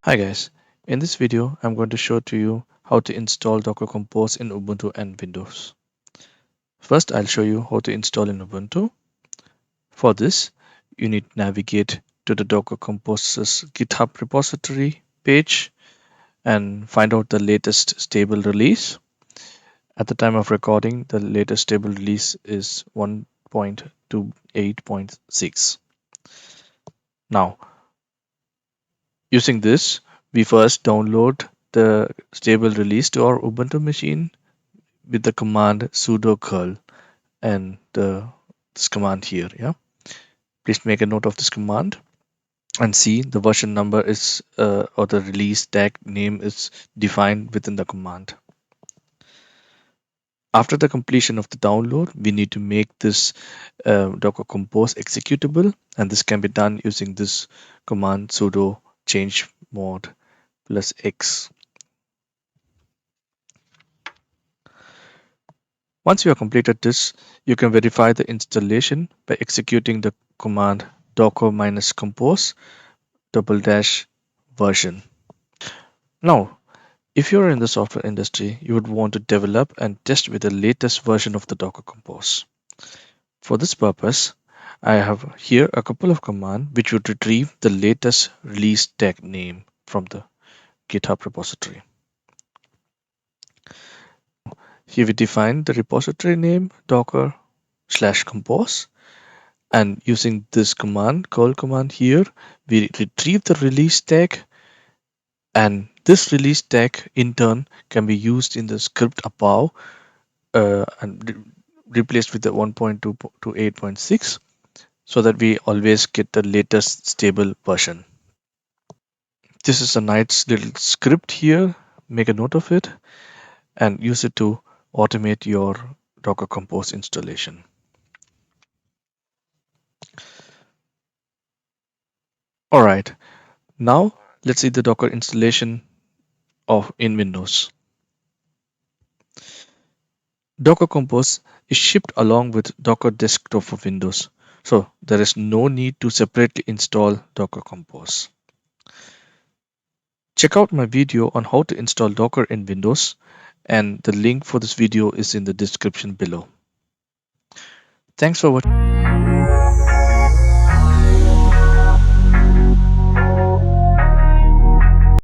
Hi guys, in this video I'm going to show to you how to install Docker Compose in Ubuntu and Windows. First I'll show you how to install in Ubuntu. For this you need to navigate to the Docker Compose's GitHub repository page and find out the latest stable release. At the time of recording the latest stable release is 1.28.6. Now using this we first download the stable release to our Ubuntu machine with the command sudo curl and this command here. Yeah, please make a note of this command and see the version number is or the release tag name is defined within the command. After the completion of the download, we need to make this Docker Compose executable, and this can be done using this command sudo change mod +x. Once you have completed this, you can verify the installation by executing the command docker-compose --version. Now, if you're in the software industry, you would want to develop and test with the latest version of the Docker Compose. For this purpose, I have here a couple of commands which would retrieve the latest release tag name from the GitHub repository. Here we define the repository name docker/compose, and using this command, curl command here, we retrieve the release tag, and this release tag in turn can be used in the script above and replaced with the 1.2 to 8.6 so that we always get the latest stable version. This is a nice little script here. Make a note of it and use it to automate your Docker Compose installation. All right, now let's see the Docker installation of in Windows. Docker Compose is shipped along with Docker Desktop for Windows, so there is no need to separately install Docker Compose. Check out my video on how to install Docker in Windows, and the link for this video is in the description below. Thanks for watching.